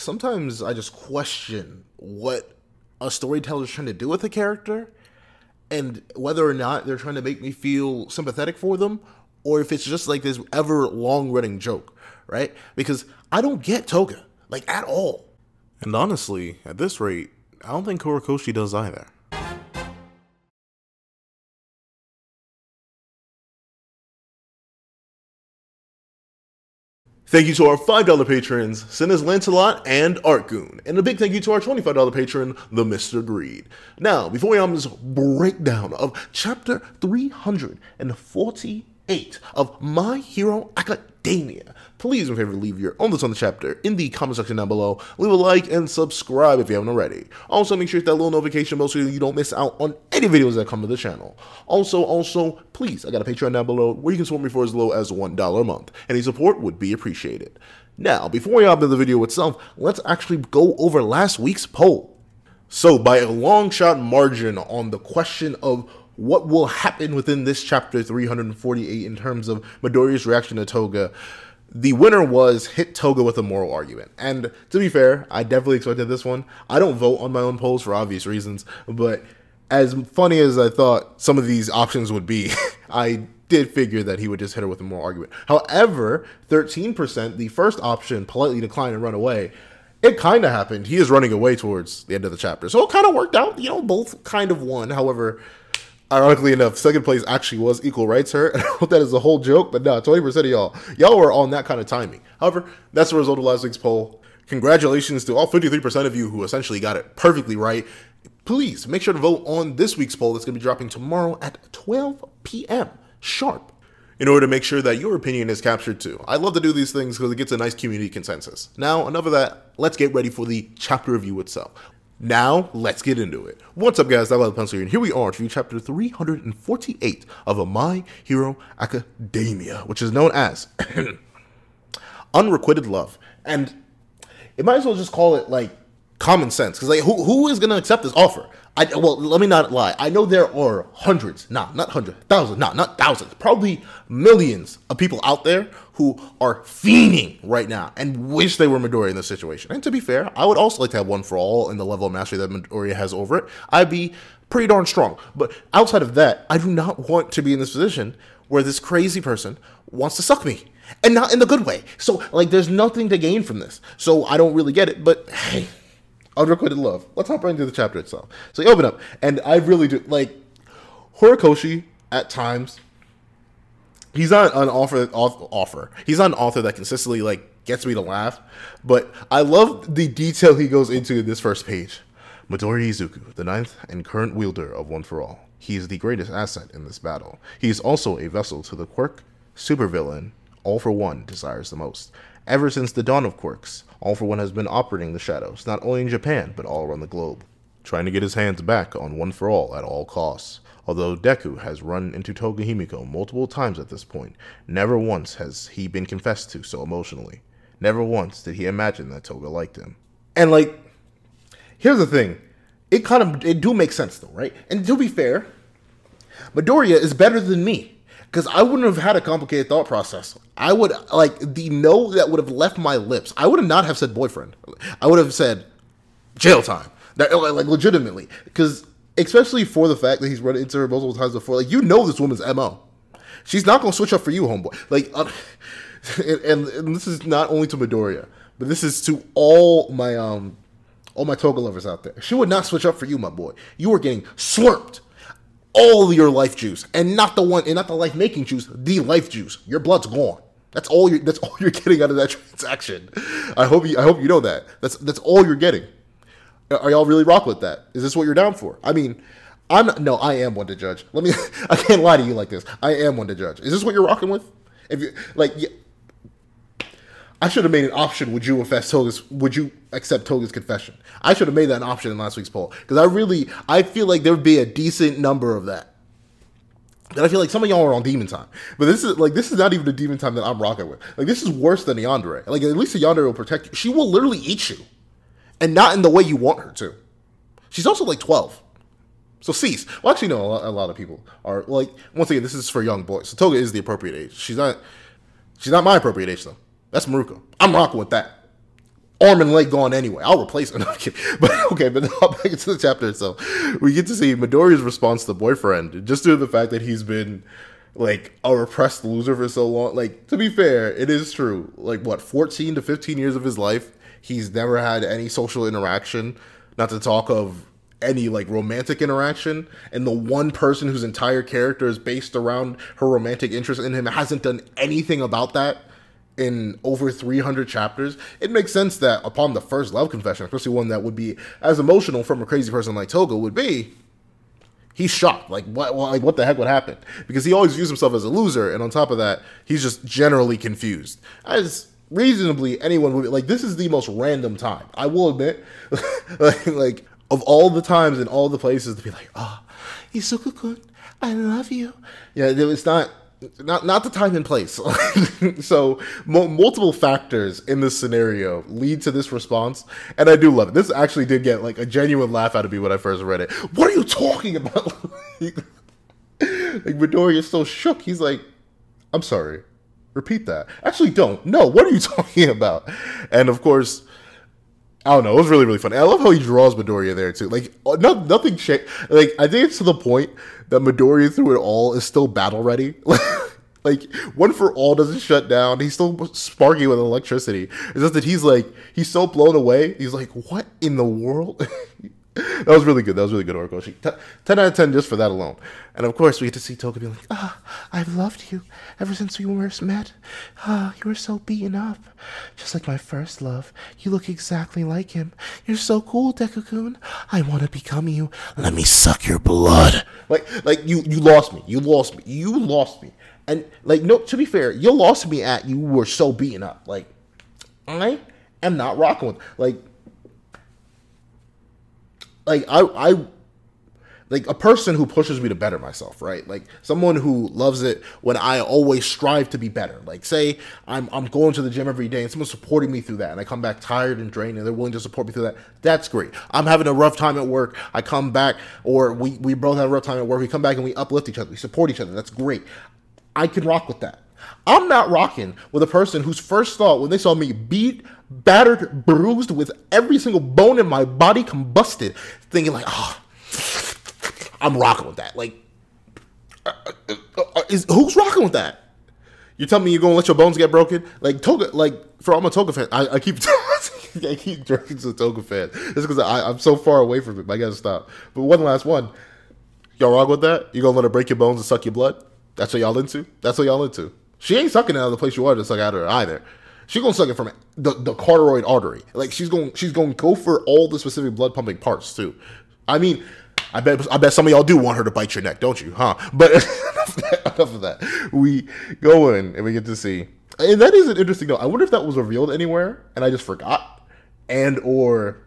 sometimes I just question what a storyteller is trying to do with a character, and whether or not they're trying to make me feel sympathetic for them, or if it's just like this ever long-running joke, right? Because I don't get Toga, like, at all. And honestly, at this rate, I don't think Horikoshi does either. Thank you to our $5 patrons, Sinners Lancelot and Artgoon. And a big thank you to our $25 patron, the Mr. Greed. Now, before we have this breakdown of chapter 348 of My Hero Academia, please do me a favor, leave your own thoughts on the chapter in the comment section down below. Leave a like and subscribe if you haven't already. Also, make sure you hit that little notification bell so you don't miss out on any videos that come to the channel. Also, please, I got a Patreon down below where you can support me for as low as $1 a month. Any support would be appreciated. Now, before we hop into the video itself, let's actually go over last week's poll. So, by a long shot margin on the question of what will happen within this chapter 348 in terms of Midoriya's reaction to Toga, the winner was hit Toga with a moral argument. And to be fair, I definitely expected this one. I don't vote on my own polls for obvious reasons, but as funny as I thought some of these options would be, I did figure that he would just hit her with a moral argument. However, 13%, the first option, politely decline and run away, it kind of happened. He is running away towards the end of the chapter. So it kind of worked out. Both kind of won. However, ironically enough, second place actually was equal rights her. I hope that is a whole joke, but no, 20% of y'all were on that kind of timing. However, that's the result of last week's poll. Congratulations to all 53% of you who essentially got it perfectly right. Please make sure to vote on this week's poll that's going to be dropping tomorrow at 12 p.m. sharp in order to make sure that your opinion is captured too. I love to do these things because it gets a nice community consensus. Now, enough of that. Let's get ready for the chapter review itself. Now, let's get into it. What's up, guys? I'm Pencil here, and here we are to chapter 348 of My Hero Academia, which is known as Unrequited Love. And it might as well just call it, like, common sense, because, like, who is going to accept this offer? Well, let me not lie. I know there are hundreds, not hundreds, thousands, not thousands, probably millions of people out there who are fiending right now and wish they were Midoriya in this situation. And to be fair, I would also like to have one for all in the level of mastery that Midoriya has over it. I'd be pretty darn strong. But outside of that, I do not want to be in this position where this crazy person wants to suck me. And not in the good way. So, like, there's nothing to gain from this. So I don't really get it, but hey, Unrequited Love. Let's hop right into the chapter itself. So you open up, and I really do, like, Horikoshi, at times, he's not an author. He's not an author that consistently, like, gets me to laugh, but I love the detail he goes into in this first page. Midoriya Izuku, the 9th and current wielder of One for All. He is the greatest asset in this battle. He is also a vessel to the quirk supervillain All for One desires the most. Ever since the dawn of quirks, All for One has been operating the shadows, not only in Japan, but all around the globe, trying to get his hands back on One for All at all costs. Although Deku has run into Toga Himiko multiple times at this point, never once has he been confessed to so emotionally. Never once did he imagine that Toga liked him. And, like, here's the thing. It do make sense, though, right? And to be fair, Midoriya is better than me. Because I wouldn't have had a complicated thought process. I would, like, the no that would have left my lips, I would not have said boyfriend. I would have said jail time. That, like, legitimately. Because, especially for the fact that he's run into her multiple times before, like, you know this woman's MO. She's not going to switch up for you, homeboy. Like, and this is not only to Midoriya, but this is to all my Toga lovers out there. She would not switch up for you, my boy. You are getting slurped. All your life juice, and not the life making juice, the life juice. Your blood's gone. That's all you're getting out of that transaction. I hope you know that. That's all you're getting. Are y'all really rock with that? Is this what you're down for? I mean, I am one to judge. I can't lie to you like this. I am one to judge. Is this what you're rocking with? If you like, yeah, I should have made an option. Would you accept Toga's confession? I should have made that an option in last week's poll, because I feel like there would be a decent number of that. And I feel like some of y'all are on demon time, but this is not even the demon time that I'm rocking with. Like, this is worse than Yandere. Like, at least the Yandere will protect you. She will literally eat you, and not in the way you want her to. She's also like 12, so cease. Well, actually, no. A lot of people are like. Once again, this is for young boys. So Toga is the appropriate age. She's not my appropriate age though. That's Maruka. I'm rocking with that. arm and leg gone anyway. I'll replace it. No, I'm kidding. But okay, but back into the chapter itself. We get to see Midoriya's response to the boyfriend, just due to the fact that he's been like a repressed loser for so long. Like, to be fair, it is true. Like, what, 14 to 15 years of his life, he's never had any social interaction, not to talk of any like romantic interaction, and the one person whose entire character is based around her romantic interest in him hasn't done anything about that in over 300 chapters. It makes sense that upon the first love confession, especially one that would be as emotional from a crazy person like Toga would be, he's shocked. Like, what the heck would happen? Because he always views himself as a loser, and on top of that, he's just generally confused. As reasonably anyone would be. Like, this is the most random time, I will admit. like of all the times and all the places to be like, oh, Isuku-kun, I love you. Yeah, it's not the time and place. So multiple factors in this scenario lead to this response, and I do love it. This actually did get like a genuine laugh out of me when I first read it. What are you talking about? Like Midoriya is so shook. He's like, I'm sorry, repeat that. Actually, don't. No, what are you talking about? And of course, I don't know. It was really, really funny. I love how he draws Midoriya there too. Like, nothing. Like, I think it's to the point that Midoriya through it all is still battle ready. Like, One for All doesn't shut down. He's still sparky with electricity. It's just that he's so blown away. He's like, what in the world? That was really good. That was really good, Horikoshi. 10 out of 10 just for that alone. And of course, we get to see Toga be like, I've loved you ever since we first met. You were so beaten up. Just like my first love. You look exactly like him. You're so cool, Deku-kun. I want to become you. Let me suck your blood. Like you lost me. You lost me. You lost me. And, like, no, to be fair, you lost me at you were so beaten up. Like, I am not rocking with, I like a person who pushes me to better myself, right? Like someone who loves it when I always strive to be better. Like, say I'm going to the gym every day and someone's supporting me through that, and I come back tired and drained and they're willing to support me through that. That's great. I'm having a rough time at work. I come back, or we both have a rough time at work. We come back and we uplift each other. We support each other. That's great. I can rock with that. I'm not rocking with a person whose first thought when they saw me beat, battered, bruised, with every single bone in my body combusted, thinking like, I'm rocking with that. Like, who's rocking with that? You tell me you're gonna let your bones get broken? Like Toga, like for all my Toga fans, I keep I keep drinking to Toga fans. It's because I'm so far away from it. I gotta stop. But one last one. Y'all rock with that? You gonna let her break your bones and suck your blood? That's what y'all into? That's what y'all into? She ain't sucking it out of the place you are to suck out of her either. She's gonna suck it from the carotid artery. Like she's going to go for all the specific blood pumping parts too. I mean, I bet some of y'all do want her to bite your neck, don't you? Huh? But enough of that. We go in and we get to see, and that is an interesting note. I wonder if that was revealed anywhere and I just forgot, or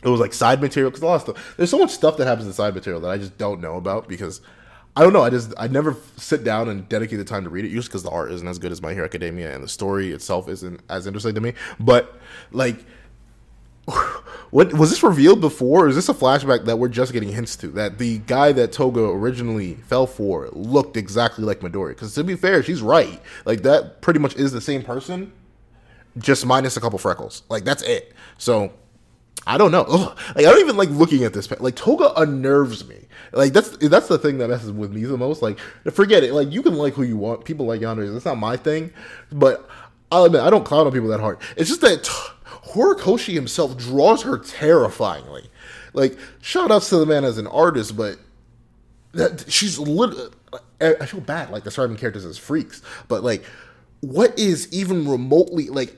it was like side material, because a lot of stuff. There's so much stuff that happens in side material that I just don't know about because I don't know. I never sit down and dedicate the time to read it, usually because the art isn't as good as My Hero Academia and the story itself isn't as interesting to me. But like, what was this revealed before? Or is this a flashback that we're just getting hints to? That the guy that Toga originally fell for looked exactly like Midoriya? Because to be fair, she's right. Like that pretty much is the same person, just minus a couple freckles. Like that's it. So I don't know. Ugh. Like I don't even like looking at this. Like Toga unnerves me. Like that's the thing that messes with me the most. Like forget it. Like you can like who you want. People like Yandere. That's not my thing. But I'll admit I don't clown on people that hard. It's just that Horikoshi himself draws her terrifyingly. Like shout outs to the man as an artist, but that she's literally. I feel bad like describing characters as freaks, but like what is even remotely like.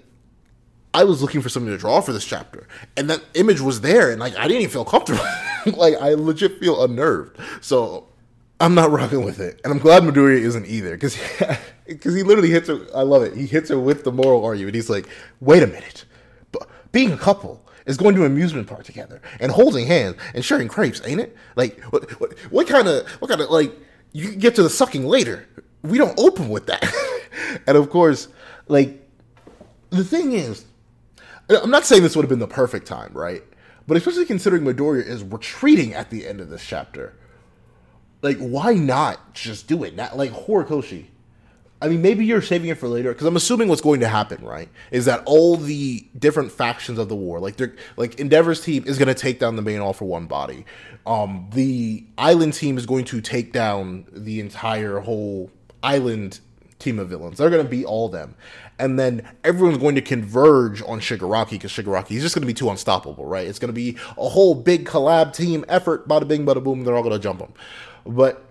I was looking for something to draw for this chapter, and that image was there, and like I didn't even feel comfortable. Like I legit feel unnerved. So I'm not rocking with it, and I'm glad Midoriya isn't either, because he literally hits her. I love it. He hits her with the moral argument. He's like, "Wait a minute, being a couple is going to an amusement park together and holding hands and sharing crepes, ain't it? Like what kind of like you can get to the sucking later. We don't open with that." And of course, like the thing is. I'm not saying this would have been the perfect time, right? But especially considering Midoriya is retreating at the end of this chapter. Like, why not just do it? Not, like, Horikoshi, I mean, maybe you're saving it for later, because I'm assuming what's going to happen, right, is that all the different factions of the war, like Endeavor's team is going to take down the main All for One body. The island team is going to take down the entire whole island team of villains. They're going to beat all of them. And then everyone's going to converge on Shigaraki, because Shigaraki is just going to be too unstoppable, right? It's going to be a whole big collab team effort, bada bing, bada boom, they're all going to jump him. But,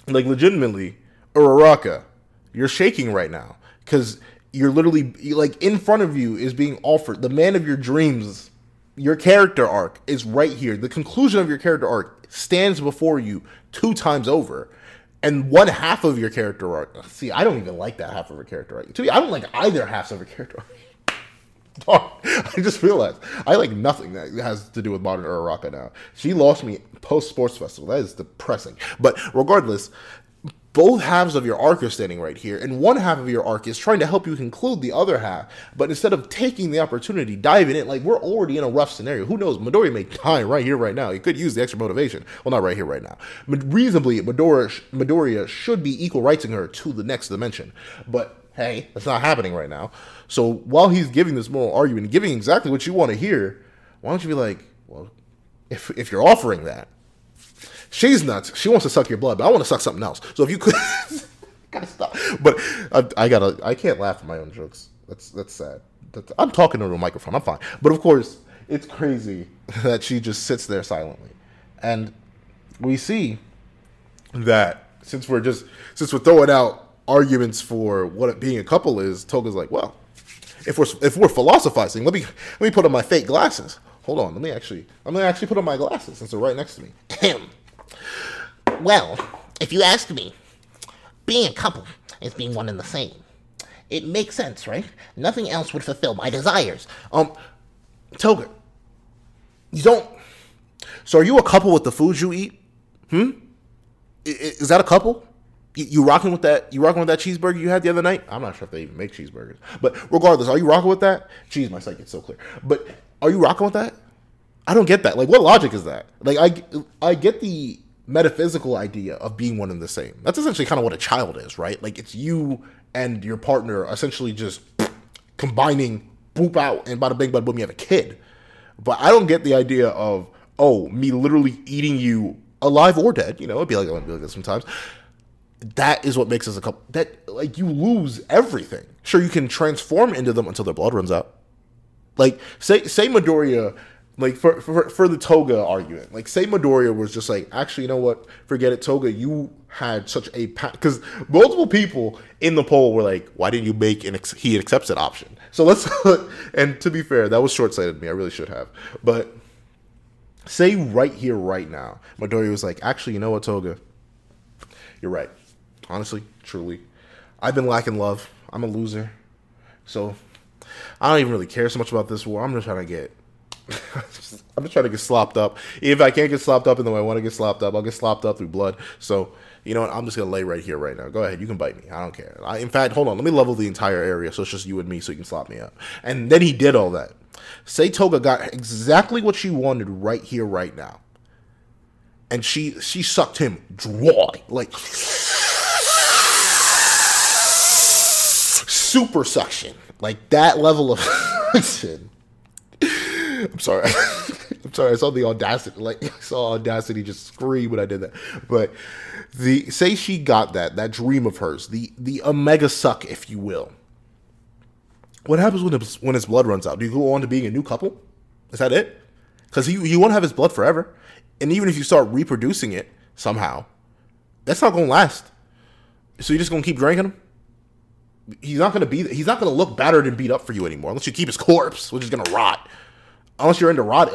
like, legitimately, Uraraka, you're shaking right now, because you're literally, like, in front of you is being offered the man of your dreams. Your character arc is right here. The conclusion of your character arc stands before you 2 times over. And one half of your character arc. See, I don't even like that half of her character arc. To me, I don't like either halves of her character arc. I just realized I like nothing that has to do with modern Uraraka now. She lost me post Sports Festival. That is depressing. But regardless, both halves of your arc are standing right here, and one half of your arc is trying to help you conclude the other half. But instead of taking the opportunity, diving in, like, we're already in a rough scenario. Who knows? Midoriya may die right here, right now. He could use the extra motivation. Well, not right here, right now. But reasonably, Midoriya should be equal rightsing her to the next dimension. But hey, that's not happening right now. So while he's giving this moral argument, giving exactly what you want to hear, why don't you be like, well, if you're offering that, she's nuts. She wants to suck your blood, but I want to suck something else. So if you could, gotta stop. But I can't laugh at my own jokes. That's sad. I'm talking into a microphone. I'm fine. But of course, it's crazy that she just sits there silently, and we see that since we're throwing out arguments for what it being a couple is, Toga's like, well, if we're philosophizing, let me put on my fake glasses. Hold on, I'm gonna actually put on my glasses since they're right next to me. Well, if you ask me, being a couple is being one and the same. It makes sense, right? Nothing else would fulfill my desires. Toga, you don't. So are you a couple with the foods you eat? Is that a couple? You rocking with that? You rocking with that cheeseburger you had the other night? I'm not sure if they even make cheeseburgers, but regardless, are you rocking with that? Jeez, my sight gets so clear. But are you rocking with that? I don't get that. Like, what logic is that? Like, I get the metaphysical idea of being one and the same. That's essentially kind of what a child is, right? Like, it's you and your partner essentially just combining, boop out, and bada bing, bada boom, you have a kid. But I don't get the idea of, oh, me literally eating you alive or dead. You know, it'd be like that sometimes. That is what makes us a couple. That, like, you lose everything. Sure, you can transform into them until their blood runs out. Like, say Midoriya, like, for the Toga argument, like, say Midoriya was just like, actually, you know what? Forget it, Toga. You had such a because multiple people in the poll were like, why didn't you make he accepts that option? So let's and to be fair, that was short-sighted of me. I really should have. But say right here, right now, Midoriya was like, actually, you know what, Toga? You're right. Honestly, truly, I've been lacking love. I'm a loser. So I don't even really care so much about this war. I'm just trying to get slopped up. If I can't get slopped up in the way I want to get slopped up, I'll get slopped up through blood. So, you know what? I'm just going to lay right here, right now. Go ahead. You can bite me. I don't care. In fact, hold on. Let me level the entire area so it's just you and me so you can slop me up. And then he did all that. Say Toga got exactly what she wanted right here, right now. And she sucked him dry. Like, super suction. Like, that level of suction. I'm sorry. I'm sorry. I saw the audacity. Like, I saw Audacity just scream when I did that. But say she got that dream of hers, the omega suck, if you will. What happens when his blood runs out? Do you go on to being a new couple? Is that it? Because you won't have his blood forever. And even if you start reproducing it somehow, that's not going to last. So you're just going to keep drinking him? He's not going to look battered and beat up for you anymore unless you keep his corpse, which is going to rot. Unless you're into rot.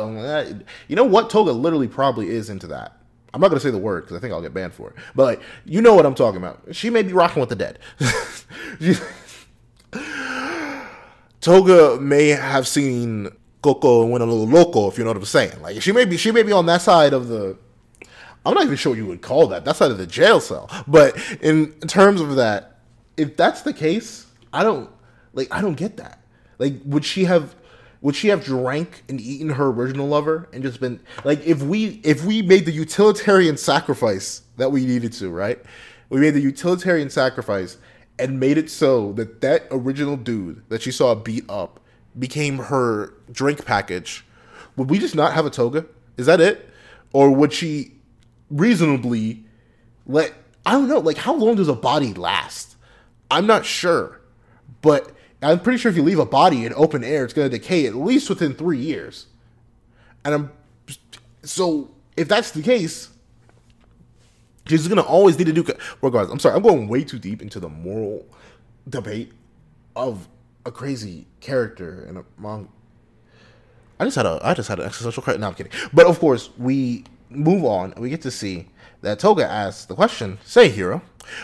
You know what? Toga literally probably is into that. I'm not going to say the word because I think I'll get banned for it. But, like, you know what I'm talking about. She may be rocking with the dead. Toga may have seen Coco and went a little loco, if you know what I'm saying. Like, she may be on that side of the, I'm not even sure what you would call that side of the jail cell. But in terms of that, if that's the case, I don't get that. Like, would she have drank and eaten her original lover and just been like, if we made the utilitarian sacrifice that we needed to, right? We made the utilitarian sacrifice and made it so that that original dude that she saw beat up became her drink package. Would we just not have a Toga? Is that it? Or would she reasonably let... I don't know. Like, how long does a body last? I'm not sure. But I'm pretty sure if you leave a body in open air, it's going to decay at least within 3 years. And so if that's the case, she's going to always need to do... Regardless, I'm sorry. I'm going way too deep into the moral debate of a crazy character in a manga. I just had an existential crisis. No, I'm kidding. But of course, we move on and we get to see that Toga asks the question, say, hero,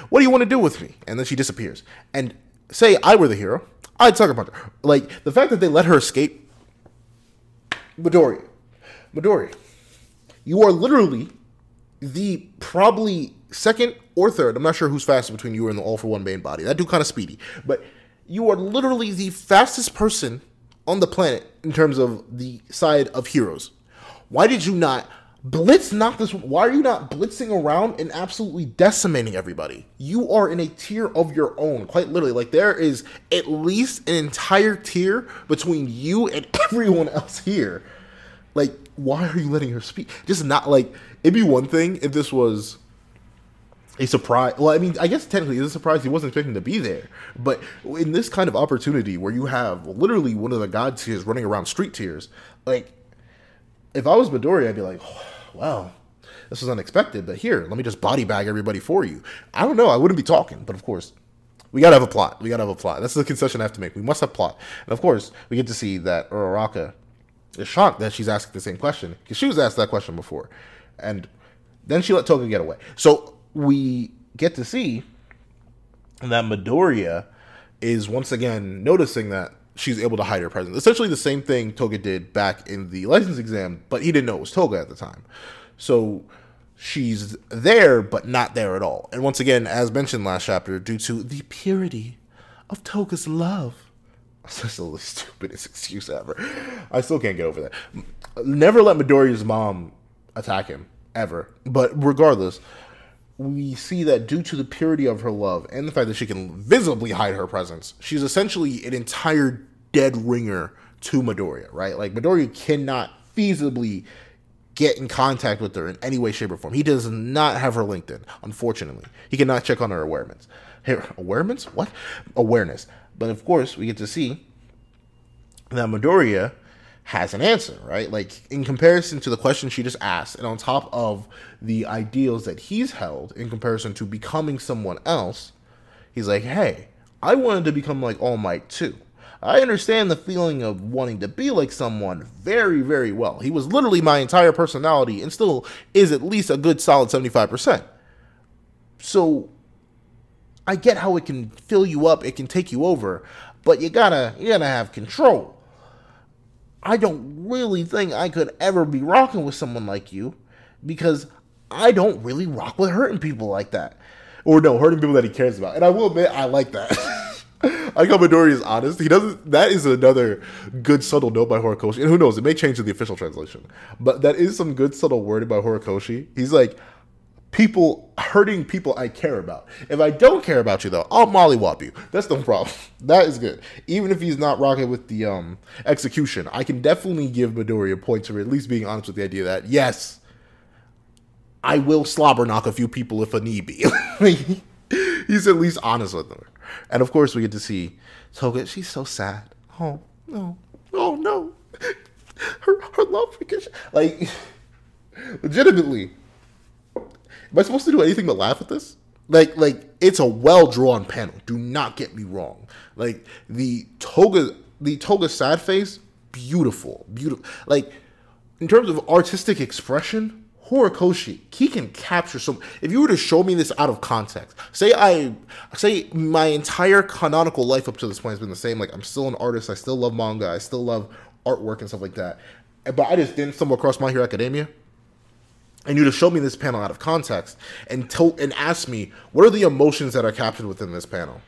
what do you want to do with me? And then she disappears. And say I were the hero, I'd sucker punch her. Like, the fact that they let her escape, Midoriya, you are literally the probably second or third, I'm not sure who's faster between you and the all-for-one main body. That dude kind of speedy. But you are literally the fastest person on the planet in terms of the side of heroes. Why did you not blitz knock this? Why are you not blitzing around and absolutely decimating everybody? You are in a tier of your own, quite literally. Like, there is at least an entire tier between you and everyone else here. Like, why are you letting her speak? Just not, like, it'd be one thing if this was a surprise. Well, I mean, I guess technically it's a surprise. He wasn't expecting to be there. But in this kind of opportunity where you have literally one of the god tiers running around street tiers, like, if I was Midoriya, I'd be like, oh, wow, this was unexpected. But here, let me just body bag everybody for you. I don't know. I wouldn't be talking. But of course, we got to have a plot. That's the concession I have to make. We must have plot. And of course, we get to see that Uraraka is shocked that she's asking the same question, because she was asked that question before. And then she let Toga get away. So we get to see that Midoriya is once again noticing that she's able to hide her presence. Essentially the same thing Toga did back in the license exam, but he didn't know it was Toga at the time. So she's there, but not there at all. And once again, as mentioned last chapter, due to the purity of Toga's love. That's the stupidest excuse ever. I still can't get over that. Never let Midoriya's mom attack him, ever. But regardless, we see that due to the purity of her love and the fact that she can visibly hide her presence, she's essentially an entire dead ringer to Midoriya, right? Like, Midoriya cannot feasibly get in contact with her in any way, shape, or form. He does not have her LinkedIn, unfortunately. He cannot check on her awareness. Awareness. But of course, we get to see that Midoriya has an answer, right? Like, in comparison to the question she just asked, and on top of the ideals that he's held in comparison to becoming someone else, he's like, hey, I wanted to become like All Might too. I understand the feeling of wanting to be like someone very, very well. He was literally my entire personality and still is at least a good solid 75%. So I get how it can fill you up, it can take you over, but you gotta have control. I don't really think I could ever be rocking with someone like you, because I don't really rock with hurting people like that. Or no, hurting people that he cares about. And I will admit, I like that. I like how Midoriya is honest. He doesn't. That is another good subtle note by Horikoshi. And who knows, it may change to the official translation. But that is some good subtle wording by Horikoshi. He's like, hurting people I care about. If I don't care about you, though, I'll mollywop you. That's no problem. That is good. Even if he's not rocking with the execution, I can definitely give Midoriya points for at least being honest with the idea that, yes, I will slobber knock a few people if a need be. He's at least honest with them. And of course, we get to see Toga. She's so sad. Oh, no. Oh, no. Her love, because, like, legitimately, am I supposed to do anything but laugh at this? Like it's a well-drawn panel. Do not get me wrong. Like, the Toga sad face, beautiful. Like, in terms of artistic expression, Horikoshi, he can capture some. If you were to show me this out of context, say my entire canonical life up to this point has been the same. Like, I'm still an artist. I still love manga. I still love artwork and stuff like that. But I just didn't stumble across My Hero Academia. And you to show me this panel out of context and ask me, what are the emotions that are captured within this panel?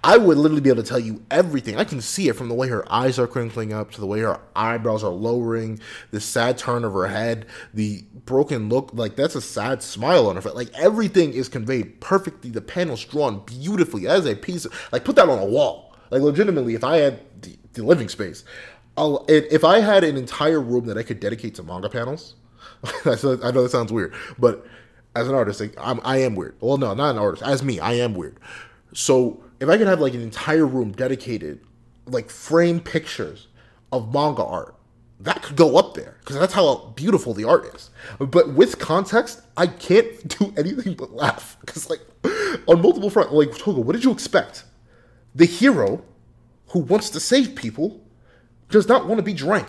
I would literally be able to tell you everything. I can see it from the way her eyes are crinkling up to the way her eyebrows are lowering, the sad turn of her head, the broken look. Like, that's a sad smile on her face. Like, everything is conveyed perfectly. The panel's drawn beautifully as a piece of, like, put that on a wall. Like, legitimately, if I had the living space, if I had an entire room that I could dedicate to manga panels, I know that sounds weird, but as an artist, like, I am weird. Well, no, not an artist. As me, I am weird. So if I could have like an entire room dedicated, like framed pictures of manga art, that could go up there because that's how beautiful the art is. But with context, I can't do anything but laugh because, like, on multiple fronts, like, Toga, what did you expect? The hero who wants to save people does not want to be drank.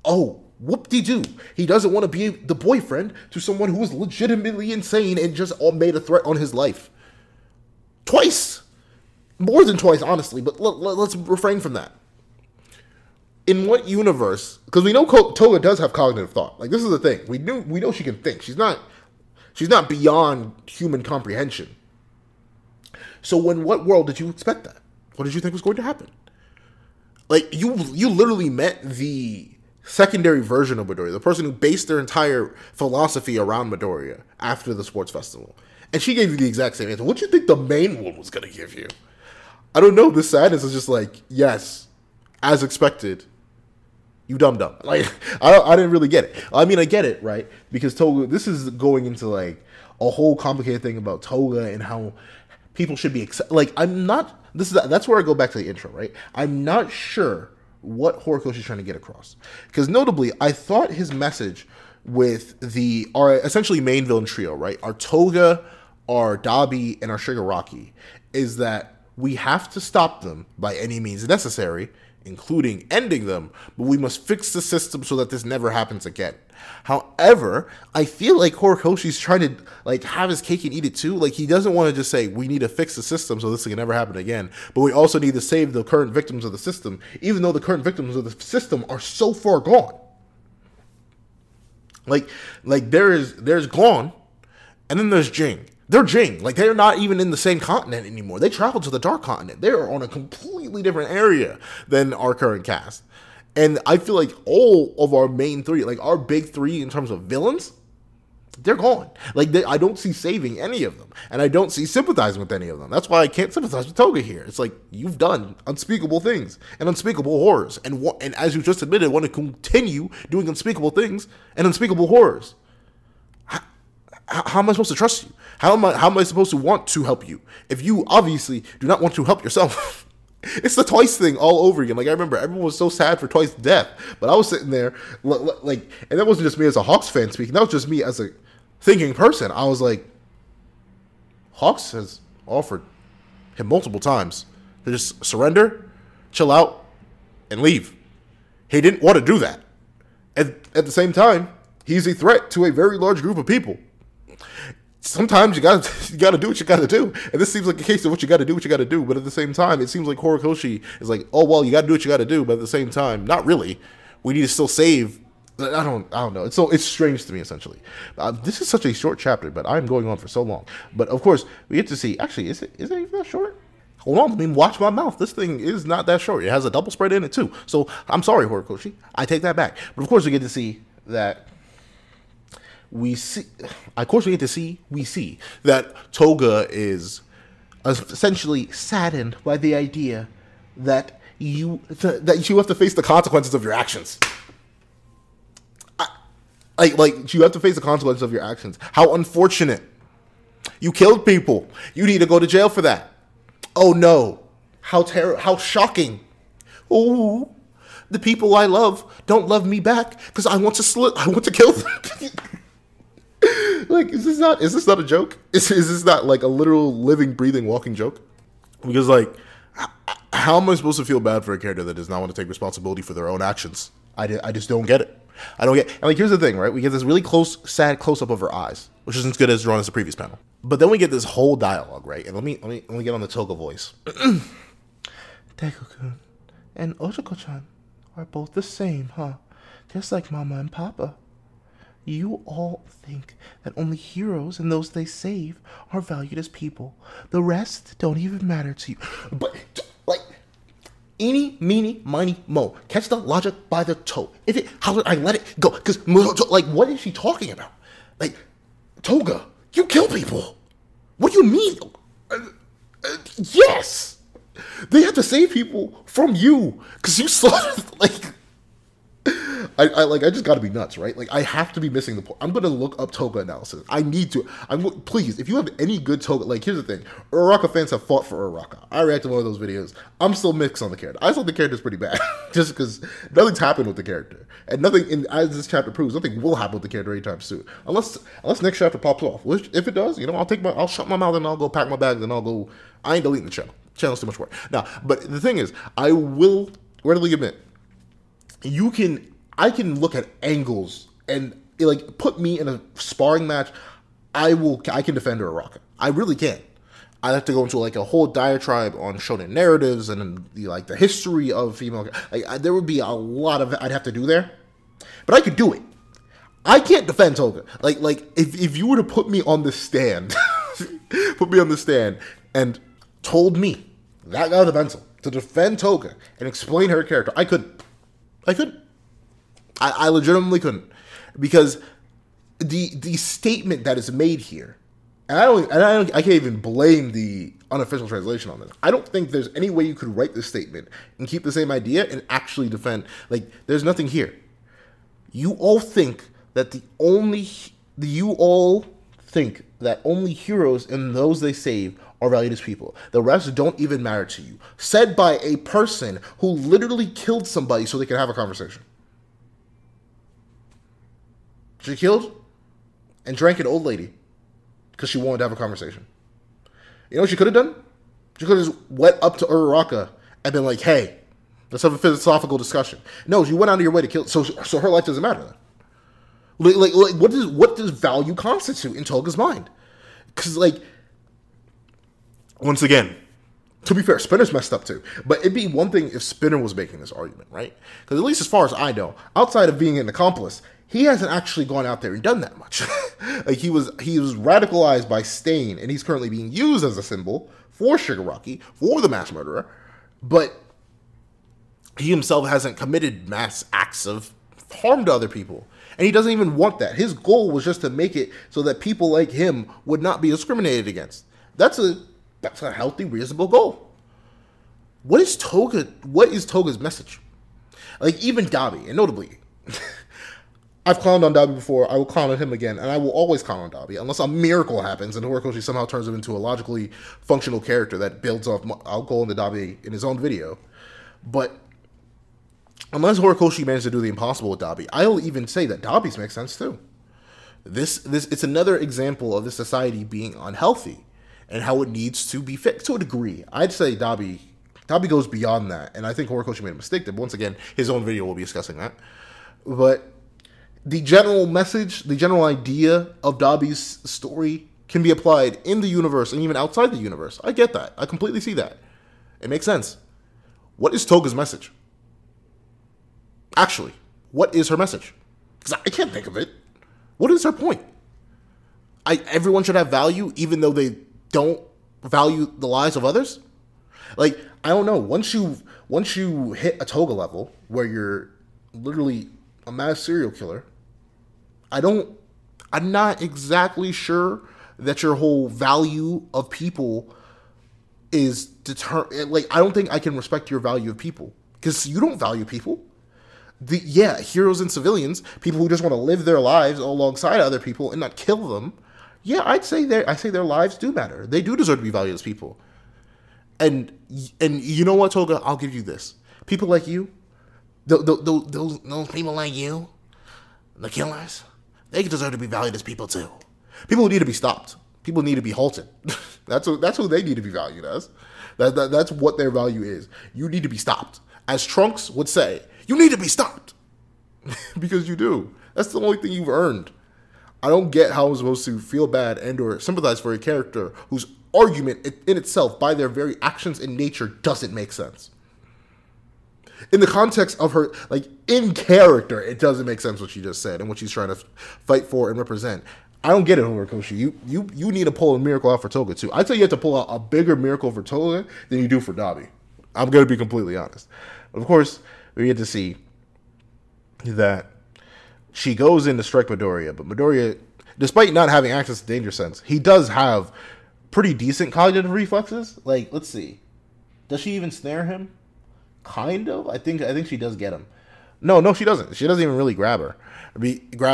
Oh, whoop-de-doo. He doesn't want to be the boyfriend to someone who is legitimately insane and just made a threat on his life. Twice. More than twice, honestly, but let's refrain from that. In what universe? Because we know Toga does have cognitive thought. Like, this is the thing. We know she can think. She's not beyond human comprehension. So in what world did you expect that? What did you think was going to happen? Like, you literally met the secondary version of Midoriya, the person who based their entire philosophy around Midoriya after the sports festival. And she gave you the exact same answer. What do you think the main one was going to give you? I don't know. The sadness is just like, yes, as expected, you dumb. Like, I didn't really get it. I mean, I get it, right? Because Toga, this is going into like a whole complicated thing about Toga and how people should be, like, that's where I go back to the intro, right? I'm not sure what Horikoshi's trying to get across. Because notably, I thought his message with our essentially main villain trio, right? Our Toga, our Dabi, and our Shigaraki, is that we have to stop them by any means necessary, including ending them, but we must fix the system so that this never happens again. However, I feel like Horikoshi's trying to like have his cake and eat it too. Like, he doesn't want to just say we need to fix the system so this can never happen again, but we also need to save the current victims of the system, even though the current victims of the system are so far gone. Like there's Gon, and then there's Jing. They're Jing. Like, they're not even in the same continent anymore. They traveled to the Dark Continent. They're on a completely different area than our current cast. And I feel like all of our main three, like our big three in terms of villains, they're gone. Like, I don't see saving any of them. And I don't see sympathizing with any of them. That's why I can't sympathize with Toga here. It's like, you've done unspeakable things and unspeakable horrors. And as you just admitted, want to continue doing unspeakable things and unspeakable horrors. How am I supposed to trust you? How am I supposed to want to help you if you obviously do not want to help yourself? It's the Twice thing all over again. Like, I remember everyone was so sad for Twice's death, but I was sitting there like, and that wasn't just me as a Hawks fan speaking. That was just me as a thinking person. I was like, Hawks has offered him multiple times to just surrender, chill out, and leave. He didn't want to do that. And at the same time, he's a threat to a very large group of people. Sometimes you gotta do what you gotta do, and this seems like a case of what you gotta do, but at the same time, it seems like Horikoshi is like, oh well, you gotta do what you gotta do, but at the same time, not really. We need to still save. I don't know. It's strange to me, essentially. This is such a short chapter, but I'm going on for so long. But of course, we get to see. Actually, is it even that short? Hold on, let me watch my mouth. This thing is not that short. It has a double spread in it too. So I'm sorry, Horikoshi. I take that back. But of course, we get to see that. We see that Toga is essentially saddened by the idea that you have to face the consequences of your actions. Like you have to face the consequences of your actions. How unfortunate! You killed people. You need to go to jail for that. Oh no! How shocking! Ooh, the people I love don't love me back because I want to kill them. Like, is this not a joke? Is this not like a literal living, breathing, walking joke? Because, like, how am I supposed to feel bad for a character that does not want to take responsibility for their own actions? I just don't get it. I don't get it. And, like, here's the thing, right? We get this really sad close-up of her eyes, which isn't as good as drawn as the previous panel. But then we get this whole dialogue, right? And let me get on the Toga voice. Deku-kun and Ojiko-chan are both the same, huh? Just like Mama and Papa. You all think that only heroes and those they save are valued as people. The rest don't even matter to you. But, like, eeny, meeny, miny, mo. Catch the logic by the toe. If it, how did I let it go? Because, like, what is she talking about? Like, Toga, you kill people. What do you mean? Yes! They have to save people from you. Because you slaughtered, like... I just gotta be nuts, right? Like, I have to be missing the point. I'm gonna look up Toga analysis. I need to. Please, if you have any good Toga, like, here's the thing. Uraka fans have fought for Uraka. I reacted to one of those videos. I'm still mixed on the character. I thought the character's pretty bad. Just because nothing's happened with the character. And nothing, as this chapter proves, nothing will happen with the character anytime soon. Unless next chapter pops off. Which, if it does, I'll shut my mouth and I'll go pack my bags and I'll go. I ain't deleting the channel. Channel's too much work. Now, but the thing is, I will readily admit, I can look at angles and, like, put me in a sparring match. I can defend Uraka. I really can. I'd have to go into, like, a whole diatribe on shonen narratives and the history of female. Like, there would be a lot of I'd have to do there, but I could do it. I can't defend Toga. Like if you were to put me on the stand, and told me, that guy with the pencil, to defend Toga and explain her character, I couldn't. I legitimately couldn't, because the statement that is made here, and I can't even blame the unofficial translation on this. I don't think there's any way you could write this statement and keep the same idea and actually defend. Like, there's nothing here. You all think that only heroes and those they save are valued as people. The rest don't even matter to you. Said by a person who literally killed somebody so they could have a conversation. She killed and drank an old lady because she wanted to have a conversation. You know what she could have done? She could have just went up to Uraraka and been like, hey, let's have a philosophical discussion. No, she went out of your way to kill. So her life doesn't matter then. Like, what does value constitute in Toga's mind? Because, like, once again, to be fair, Spinner's messed up too. But it'd be one thing if Spinner was making this argument, right? Because at least as far as I know, outside of being an accomplice, he hasn't actually gone out there and done that much. Like, he was radicalized by Stain, and he's currently being used as a symbol for Shigaraki, for the mass murderer. But he himself hasn't committed mass acts of harm to other people. And he doesn't even want that. His goal was just to make it so that people like him would not be discriminated against. That's a healthy, reasonable goal. What is Toga's message? Like, even Dabi, and notably, I've clowned on Dabi before, I will clown on him again, and I will always clown on Dabi, unless a miracle happens and Horikoshi somehow turns him into a logically functional character that builds off. I'll go into Dabi in his own video. But unless Horikoshi managed to do the impossible with Dabi, I'll even say that Dabi's makes sense too. It's another example of this society being unhealthy and how it needs to be fixed to a degree. I'd say Dabi goes beyond that, and I think Horikoshi made a mistake there. But once again, his own video will be discussing that. But the general message, the general idea of Dabi's story can be applied in the universe and even outside the universe. I get that. I completely see that. It makes sense. What is Toga's message? Actually, what is her message? Because I can't think of it. What is her point? Everyone should have value even though they don't value the lives of others? Like, I don't know. Once you hit a Toga level where you're literally a mass serial killer, I'm not exactly sure that your whole value of people is like, I don't think I can respect your value of people because you don't value people. Heroes and civilians, people who just want to live their lives alongside other people and not kill them. Yeah, I say their lives do matter. They do deserve to be valued as people. And you know what, Toga? I'll give you this. People like you, those people like you, the killers, they deserve to be valued as people too. People need to be stopped. People need to be halted. That's who they need to be valued as. That's what their value is. You need to be stopped. As Trunks would say, you need to be stopped. Because you do. That's the only thing you've earned. I don't get how I'm supposed to feel bad and or sympathize for a character whose argument in itself, by their very actions and nature, doesn't make sense. In the context of her, like, in character, it doesn't make sense what she just said and what she's trying to fight for and represent. I don't get it, Horikoshi. You need to pull a miracle out for Toga, too. I'd say you have to pull out a bigger miracle for Toga than you do for Dabi. I'm going to be completely honest. Of course, we get to see that she goes in to strike Midoriya, but Midoriya, despite not having access to Danger Sense, he does have pretty decent cognitive reflexes. Like, let's see. Does she even snare him? Kind of. I think she does get him. No, she doesn't. She doesn't even really grab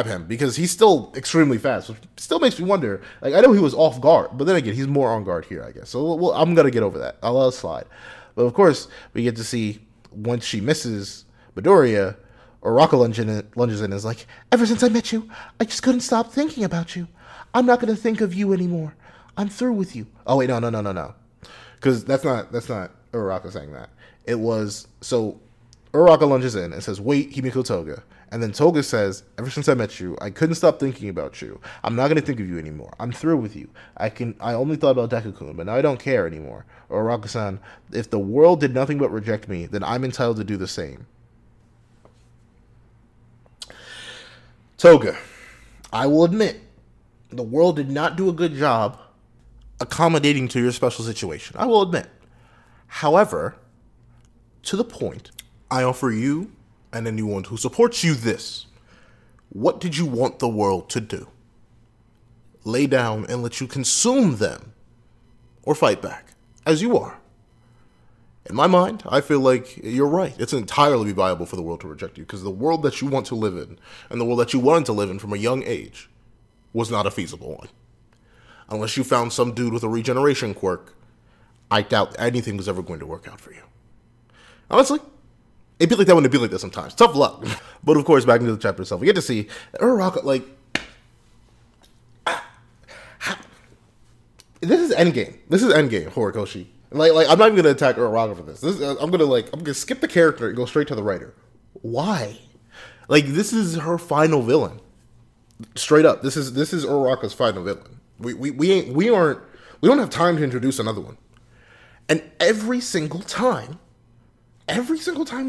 him because he's still extremely fast, which still makes me wonder. Like, I know he was off guard, but then again, he's more on guard here, I guess. So I'm gonna get over that. I'll let it slide. But of course, we get to see once she misses Midoriya, Uraka lunges in and is like, "Ever since I met you, I just couldn't stop thinking about you. I'm not gonna think of you anymore. I'm through with you." Oh wait, no. Because that's not Uraka saying that. It was, so Uraka lunges in and says, "Wait, Himiko Toga." And then Toga says, "Ever since I met you, I couldn't stop thinking about you. I'm not going to think of you anymore. I'm through with you. I only thought about Deku-kun, but now I don't care anymore. Uraka-san, if the world did nothing but reject me, then I'm entitled to do the same." Toga, I will admit, the world did not do a good job accommodating to your special situation. I will admit. However, to the point, I offer you and anyone who supports you this. What did you want the world to do? Lay down and let you consume them, or fight back, as you are. In my mind, I feel like you're right. It's entirely viable for the world to reject you, because the world that you want to live in, and the world that you wanted to live in from a young age, was not a feasible one. Unless you found some dude with a regeneration quirk, I doubt anything was ever going to work out for you. Honestly, it'd be like that when it'd be like that sometimes. Tough luck. But of course, back into the chapter itself, we get to see Uraka, like, this is endgame. This is endgame, Horikoshi. Like I'm not even gonna attack Uraka for this. I'm gonna skip the character and go straight to the writer. Why? Like, this is her final villain. Straight up, this is Uraraka's final villain. We don't have time to introduce another one. And every single time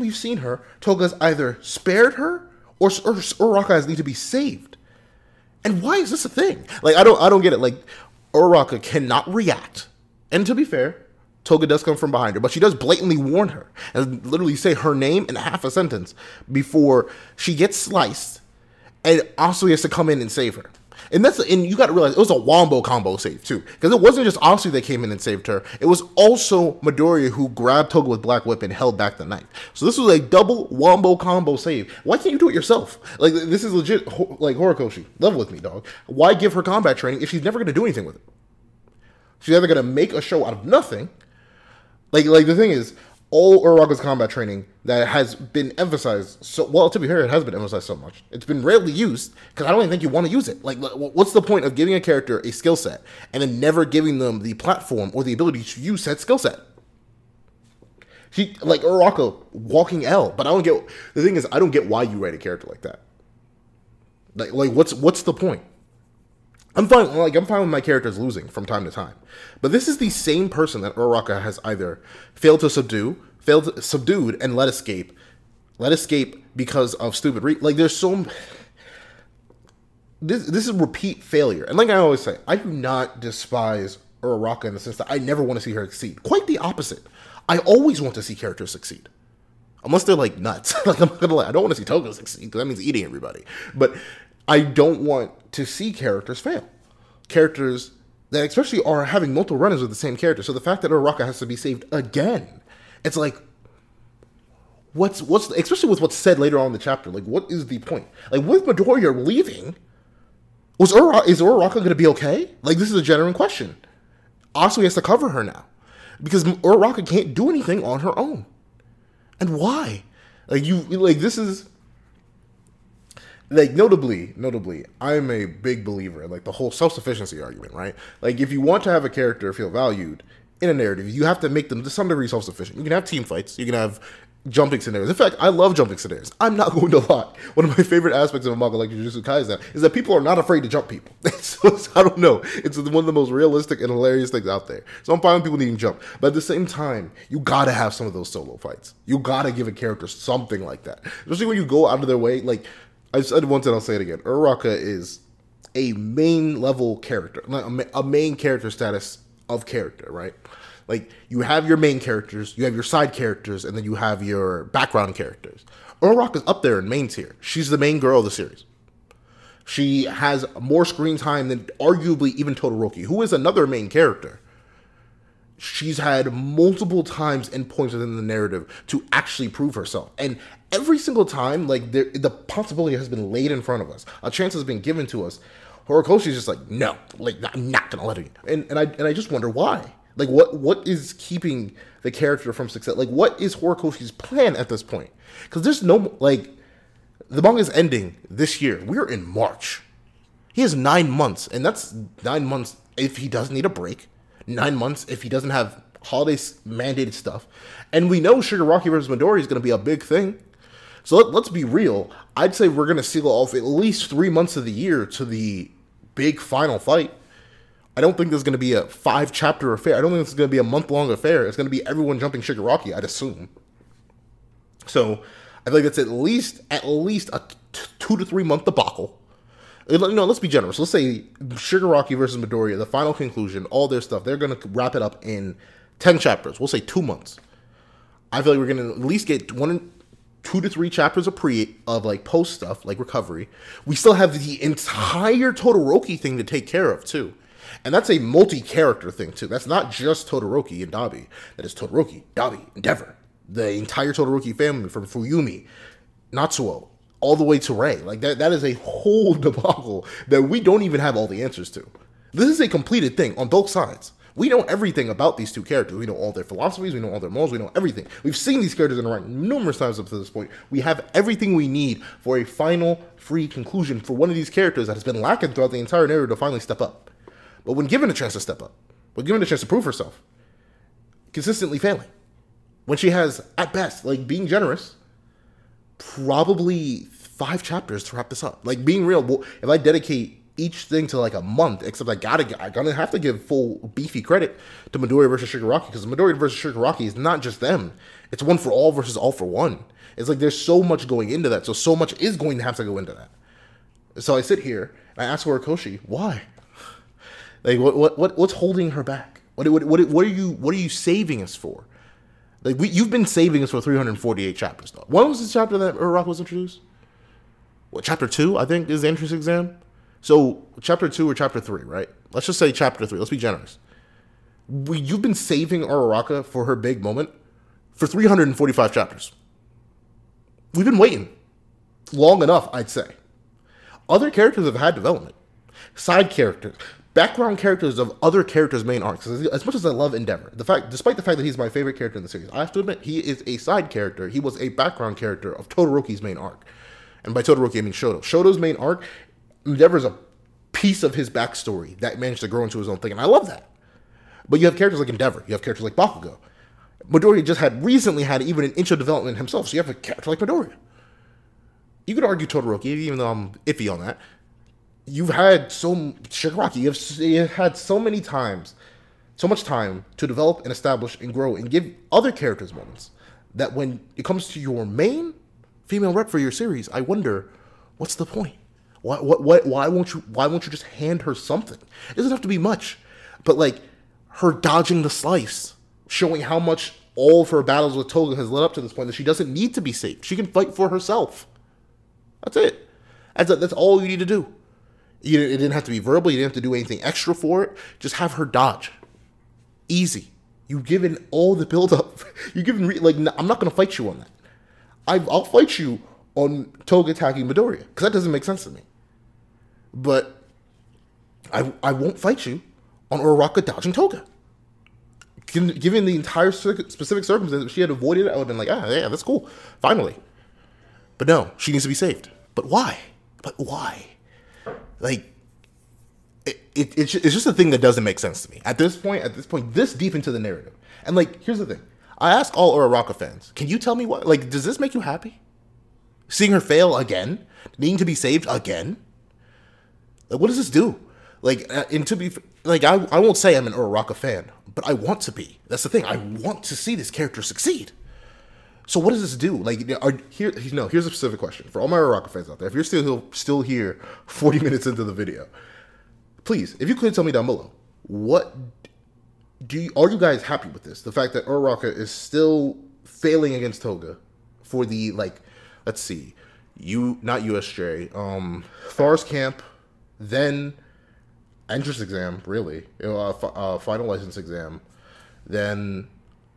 we've seen her, Toga's either spared her or Uraraka has need to be saved. And why is this a thing? Like, I don't get it. Like, Uraraka cannot react. And to be fair, Toga does come from behind her, but she does blatantly warn her and literally say her name in half a sentence before she gets sliced, and Asui has to come in and save her. And you got to realize it was a wombo combo save too, because it wasn't just Asui that came in and saved her. It was also Midoriya who grabbed Toga with Black Whip and held back the knife. So this was a double wombo combo save. Why can't you do it yourself? Like, this is legit. Like, Horikoshi, level with me, dog. Why give her combat training if she's never going to do anything with it? She's either going to make a show out of nothing. Like the thing is, all Uraraka's combat training that has been emphasized so well, to be fair, it has been emphasized so much. It's been rarely used because I don't even think you want to use it. Like, what's the point of giving a character a skill set and then never giving them the platform or the ability to use that skill set? She, like, Uraraka walking L, but I don't get. The thing is, I don't get why you write a character like that. Like what's the point? I'm fine with my characters losing from time to time. But this is the same person that Uraraka has either failed to subdued, and let escape because of stupid there's so... This is repeat failure. And like I always say, I do not despise Uraraka in the sense that I never want to see her succeed. Quite the opposite. I always want to see characters succeed. Unless they're, like, nuts. Like, I'm not gonna lie, I don't want to see Toga succeed, because that means eating everybody. But I don't want to see characters fail. Characters that especially are having multiple run-ins with the same character. So the fact that Uraraka has to be saved again, it's like, what's especially with what's said later on in the chapter, like, what is the point? Like, with Midoriya leaving, is Uraraka going to be okay? Like, this is a genuine question. Asui has to cover her now, because Uraraka can't do anything on her own. And why? This is... Like, notably, I'm a big believer in, like, the whole self-sufficiency argument, right? Like, if you want to have a character feel valued in a narrative, you have to make them to some degree self-sufficient. You can have team fights, you can have jumping scenarios. In fact, I love jumping scenarios. I'm not going to lie. One of my favorite aspects of a manga like Jujutsu Kaisen is that people are not afraid to jump people. So I don't know. It's one of the most realistic and hilarious things out there. So I'm fine with people needing to jump. But at the same time, you gotta have some of those solo fights. You gotta give a character something like that. Especially when you go out of their way. Like, I said once and I'll say it again. Uraka is a main level character. A main character status of character, right? Like, you have your main characters, you have your side characters, and then you have your background characters. Uraraka's up there in main tier. She's the main girl of the series. She has more screen time than arguably even Todoroki, who is another main character. She's had multiple times and points within the narrative to actually prove herself. And every single time, like, the possibility has been laid in front of us. A chance has been given to us. Horikoshi's just like, no, like, I'm not going to let her. And I just wonder why. Like, what is keeping the character from success? Like, what is Horikoshi's plan at this point? Because there's no, like, the manga's ending this year. We're in March. He has 9 months, and that's 9 months if he doesn't need a break. 9 months if he doesn't have holiday mandated stuff. And we know Shigaraki versus Midoriya is going to be a big thing. So let's be real. I'd say we're going to seal off at least 3 months of the year to the big final fight. I don't think there's going to be a 5-chapter affair. I don't think it's going to be a month-long affair. It's going to be everyone jumping Shigaraki, I'd assume. So I think it's at least a 2 to 3 month debacle. No, let's be generous. Let's say Shigaraki versus Midoriya, the final conclusion, all their stuff, they're going to wrap it up in 10 chapters. We'll say 2 months. I feel like we're going to at least get 2 to 3 chapters of like post stuff, like recovery. We still have the entire Todoroki thing to take care of too. And that's a multi-character thing, too. That's not just Todoroki and Dabi. That is Todoroki, Dabi, Endeavor. The entire Todoroki family, from Fuyumi, Natsuo, all the way to Rei. Like, that is a whole debacle that we don't even have all the answers to. This is a completed thing on both sides. We know everything about these two characters. We know all their philosophies. We know all their morals. We know everything. We've seen these characters interact numerous times up to this point. We have everything we need for a final, free conclusion for one of these characters that has been lacking throughout the entire narrative to finally step up. But when given a chance to step up, when given a chance to prove herself, consistently failing. When she has, at best, like, being generous, probably 5 chapters to wrap this up. Like, being real, well, if I dedicate each thing to like a month, except I'm gonna have to give full beefy credit to Midoriya versus Shigaraki, because Midoriya versus Shigaraki is not just them. It's one for all versus all for one. It's like there's so much going into that, so much is going to have to go into that. So I sit here and I ask Horikoshi, why? Like, what's holding her back? What are you saving us for? Like, you've been saving us for 348 chapters, though. When was the chapter that Uraka was introduced? What, chapter 2, I think, is the entrance exam? So, chapter 2 or chapter 3, right? Let's just say chapter 3. Let's be generous. You've been saving Uraraka for her big moment for 345 chapters. We've been waiting long enough, I'd say. Other characters have had development. Side characters. Background characters of other characters' main arcs. As much as I love Endeavor, despite the fact that he's my favorite character in the series, I have to admit he is a side character. He was a background character of Todoroki's main arc, and by Todoroki I mean Shoto. Shoto's main arc, Endeavor's a piece of his backstory that managed to grow into his own thing, and I love that. But you have characters like Endeavor, you have characters like Bakugo. Midoriya just recently had even an inch of development himself, so you have a character like Midoriya. You could argue Todoroki, even though I'm iffy on that. You've had Shigaraki, you've had so much time to develop and establish and grow and give other characters moments that when it comes to your main female rep for your series, I wonder, what's the point? Why won't you just hand her something? It doesn't have to be much, but like her dodging the slice, showing how much all of her battles with Toga has led up to this point that she doesn't need to be saved. She can fight for herself. That's it. That's all you need to do. It didn't have to be verbal. You didn't have to do anything extra for it. Just have her dodge. Easy. You've given all the build-up. You've given, I'm not going to fight you on that. I'll fight you on Toga attacking Midoriya, because that doesn't make sense to me. But I won't fight you on Uraka dodging Toga. Given the entire specific circumstances, if she had avoided it, I would have been like, yeah, that's cool. Finally. But no, she needs to be saved. But why? Like, it's just a thing that doesn't make sense to me. At this point, this deep into the narrative. And, like, here's the thing. I ask all Uraraka fans, can you tell me what, like, does this make you happy? Seeing her fail again? Needing to be saved again? Like, what does this do? Like, and to be, like, I won't say I'm an Uraraka fan, but I want to be. That's the thing. I want to see this character succeed. So what does this do? Like, here's a specific question for all my Uraraka fans out there. If you're still here 40 minutes into the video, please, if you could tell me down below, are you guys happy with this? The fact that Uraraka is still failing against Toga for the, like, let's see, not USJ, Forest Camp, then entrance exam, really, final license exam, then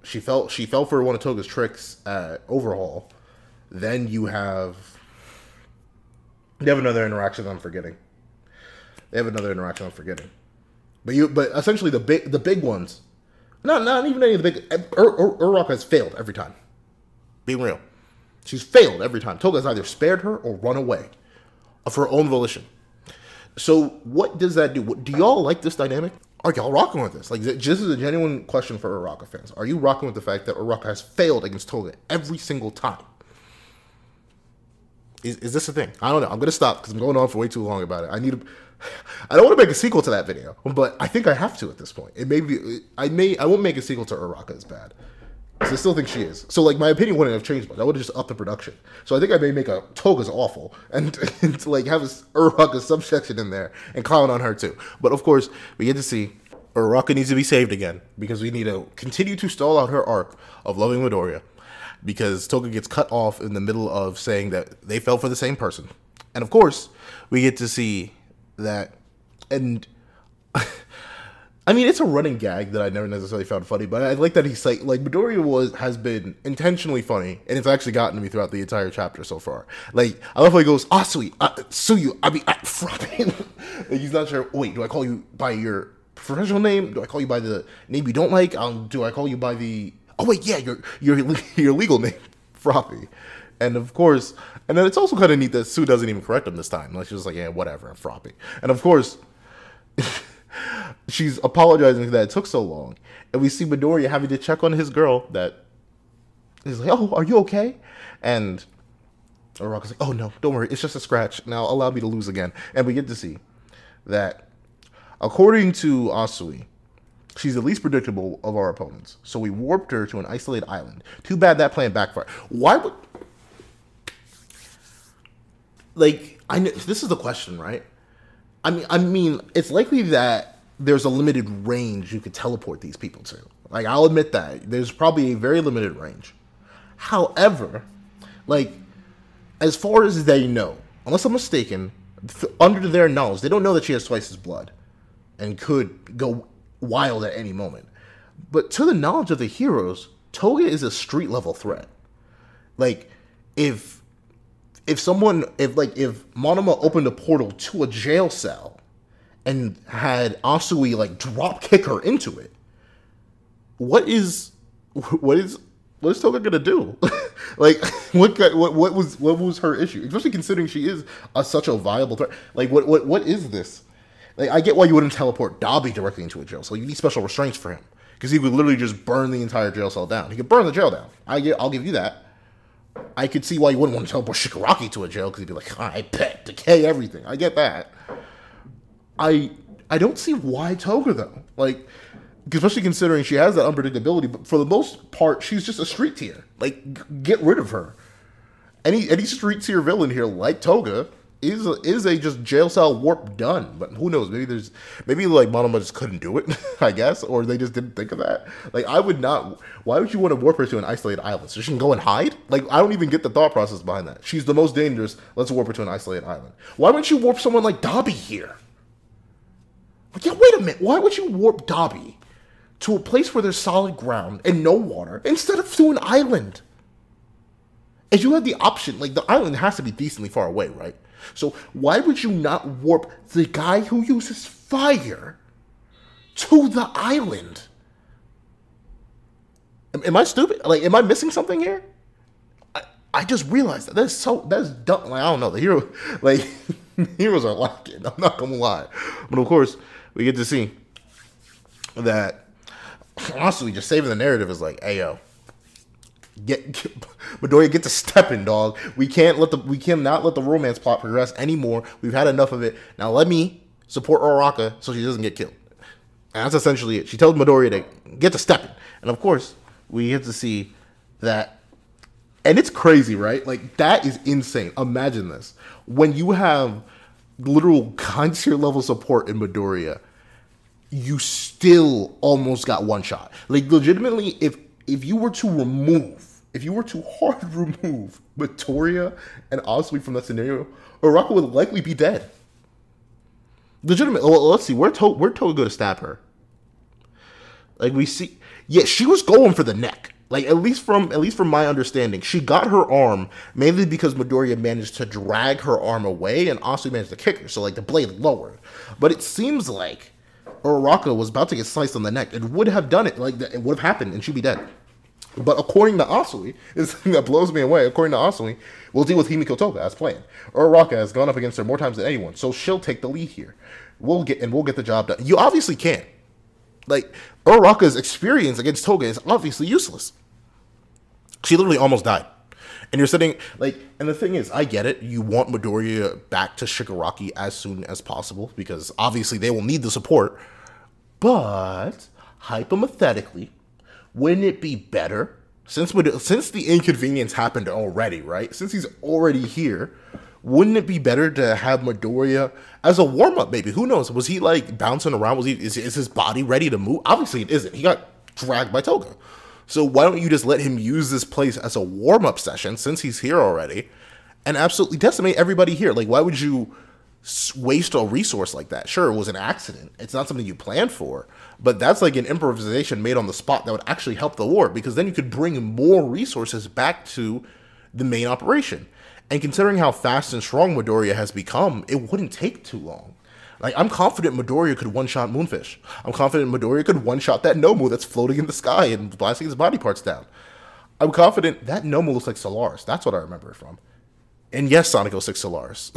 she fell for one of Toga's tricks at Overhaul, then you have another interaction I'm forgetting. But essentially the big ones, not even any of the big. Uraraka has failed every time. Being real, she's failed every time. Toga has either spared her or run away of her own volition. So what does that do? Do y'all like this dynamic? Are y'all rocking with this? Like, this is a genuine question for Uraraka fans. Are you rocking with the fact that Uraraka has failed against Toga every single time? Is this a thing? I don't know. I'm gonna stop because I'm going on for way too long about it. I don't want to make a sequel to that video, but I think I have to at this point. I won't make a sequel to Uraraka as bad, because I still think she is. So, like, my opinion wouldn't have changed much. I would have just upped the production. So I think I may make a Toga's awful and like have a Uraraka subsection in there and clown on her too. But of course, we get to see Uraraka needs to be saved again, because we need to continue to stall out her arc of loving Midoriya, because Toga gets cut off in the middle of saying that they fell for the same person. And of course, we get to see that, and I mean, it's a running gag that I never necessarily found funny, but I like that he's like Midoriya has been intentionally funny, and it's actually gotten to me throughout the entire chapter so far. Like, I love how he goes, Asui, Suyu, Frappe. Like, he's not sure, wait, do I call you by your professional name? Do I call you by the name you don't like? Do I call you by the, oh wait, yeah, your legal name, Frappe. And of course, and then it's also kind of neat that Sue doesn't even correct him this time. Like, she's just like, yeah, whatever, Frappe. And of course, she's apologizing that it took so long. And we see Midoriya having to check on his girl that is like, oh, are you okay? And Uraraka's like, oh no, don't worry, it's just a scratch. Now allow me to lose again. And we get to see that, according to Asui, she's the least predictable of our opponents. So we warped her to an isolated island. Too bad that plan backfired. Why would... Like, this is the question, right? I mean, it's likely that there's a limited range you could teleport these people to. Like, I'll admit that. There's probably a very limited range. However, like, as far as they know, unless I'm mistaken, under their knowledge, they don't know that she has twice his blood and could go wild at any moment. But to the knowledge of the heroes, Toga is a street-level threat. Like, if Monoma opened a portal to a jail cell and had Asui, like, drop kick her into it, what is Toga gonna do? Like, what was her issue? Especially considering she is such a viable threat. Like, what is this? Like, I get why you wouldn't teleport Dabi directly into a jail cell. You need special restraints for him, because he would literally just burn the entire jail cell down. He could burn the jail down. I'll give you that. I could see why you wouldn't want to teleport Shigaraki to a jail, because he'd be like, I bet, decay everything. I get that. I don't see why Toga, though. Like, especially considering she has that unpredictability, but for the most part, she's just a street tier. Like, get rid of her. Any street tier villain here, like Toga, is a just jail cell warp done. But who knows? Maybe like Monoma just couldn't do it, I guess, or they just didn't think of that. Like, I would not. Why would you want to warp her to an isolated island so she can go and hide? Like, I don't even get the thought process behind that. She's the most dangerous. Let's warp her to an isolated island. Why wouldn't you warp someone like Dabi here? Like, yeah, wait a minute. Why would you warp Dabi to a place where there's solid ground and no water instead of to an island? As you have the option, like, the island has to be decently far away, right? So why would you not warp the guy who uses fire to the island? Am I stupid? Like, am I missing something here? I just realized that that's dumb. Like, I don't know. The hero, like, heroes are lacking. I'm not gonna lie. But of course, we get to see that honestly, just saving the narrative is like, hey yo, Get Midoriya, get to stepping, dog. We cannot let the romance plot progress anymore. We've had enough of it. Now let me support Uraka so she doesn't get killed. And that's essentially it. She tells Midoriya to get to stepping. And of course, we get to see that. And it's crazy, right? Like, that is insane. Imagine this. When you have literal god tier level support in Midoriya, you still almost got one shot. Like, legitimately, if you were to hard remove Midoriya and Asui from that scenario, Uraka would likely be dead. Legitimate. Well, let's see. Where'd Toga go to stab her? Like, we see. Yeah, she was going for the neck. Like, at least from my understanding, she got her arm mainly because Midoriya managed to drag her arm away and Asui managed to kick her. So, like, the blade lowered. But it seems like Uraka was about to get sliced on the neck. It would have done it. Like, it would have happened and she'd be dead. But according to Asui, this thing that blows me away, according to Asui, we'll deal with Himiko Toga as planned. Uraka has gone up against her more times than anyone, so she'll take the lead here. We'll get the job done. You obviously can't. Like, Uraka's experience against Toga is obviously useless. She literally almost died. And you're sitting, like, and the thing is, I get it. You want Midoriya back to Shigaraki as soon as possible, because obviously they will need the support. But, hypothetically, wouldn't it be better, since the inconvenience happened already, right? Since he's already here, wouldn't it be better to have Midoriya as a warm-up, maybe? Who knows? Was he, like, bouncing around? Is his body ready to move? Obviously, it isn't. He got dragged by Toga. So why don't you just let him use this place as a warm-up session, since he's here already, and absolutely decimate everybody here? Like, why would you waste a resource like that? Sure, it was an accident. It's not something you planned for. But that's like an improvisation made on the spot that would actually help the war, because then you could bring more resources back to the main operation. And considering how fast and strong Midoriya has become, it wouldn't take too long. Like, I'm confident Midoriya could one-shot Moonfish. I'm confident Midoriya could one-shot that Nomu that's floating in the sky and blasting his body parts down. I'm confident that Nomu looks like Solaris. That's what I remember it from. And yes, Sonic 06 Solaris.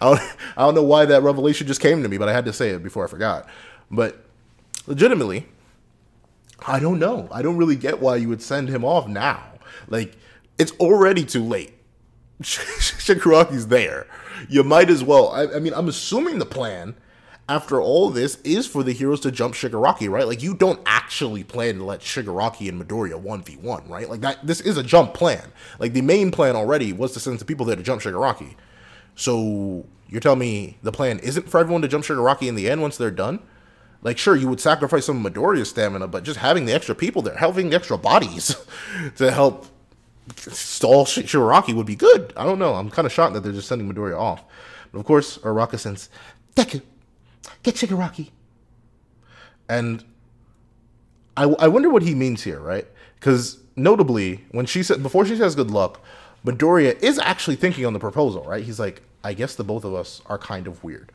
I don't know why that revelation just came to me, but I had to say it before I forgot. But legitimately, I don't know. I don't really get why you would send him off now. Like, it's already too late. Shigaraki's there. You might as well. I mean, I'm assuming the plan after all this is for the heroes to jump Shigaraki, right? Like, you don't actually plan to let Shigaraki and Midoriya 1v1, right? Like, this is a jump plan. Like, the main plan already was to send some people there to jump Shigaraki. So, you're telling me the plan isn't for everyone to jump Shigaraki in the end once they're done? Like, sure, you would sacrifice some of Midoriya's stamina, but just having the extra people there, having the extra bodies to help stall Shigaraki would be good. I don't know. I'm kind of shocked that they're just sending Midoriya off. But of course, Uraka sends Deku, get Shigaraki. And I wonder what he means here, right? Because notably, when before she says good luck, Midoriya is actually thinking on the proposal, right? He's like, I guess the both of us are kind of weird.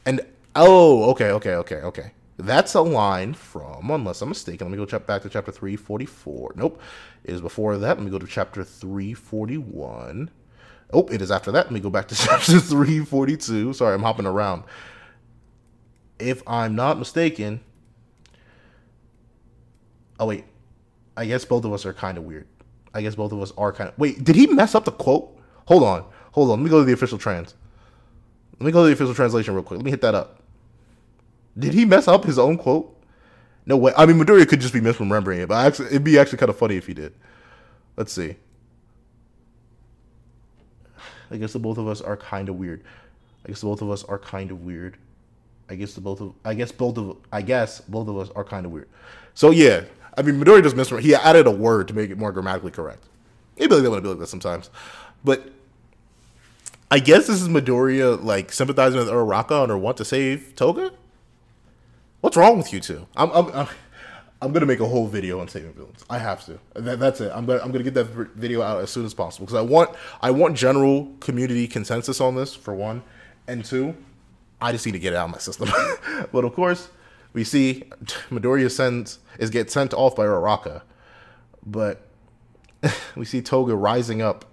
And oh, okay. That's a line from, unless I'm mistaken, let me go back to chapter 344. Nope, it is before that. Let me go to chapter 341. Oh, it is after that. Let me go back to chapter 342. Sorry, I'm hopping around. If I'm not mistaken, oh wait, I guess both of us are kind of weird. Wait, did he mess up the quote? Hold on. Let me go to the official translation real quick. Let me hit that up. Did he mess up his own quote? No way. I mean, Midoriya could just be misremembering it, but it'd be actually kind of funny if he did. Let's see. I guess the both of us are kind of weird. I guess both of us are kind of weird. So yeah, I mean, Midoriya just misremembered. He added a word to make it more grammatically correct. Maybe they want to be like that sometimes, but I guess this is Midoriya like sympathizing with Uraka on her want to save Toga. What's wrong with you two? I'm gonna make a whole video on saving villains. I have to. That's it. I'm gonna get that video out as soon as possible because I want general community consensus on this for one, and two, I just need to get it out of my system. But of course, we see Midoriya gets sent off by Uraka, but we see Toga rising up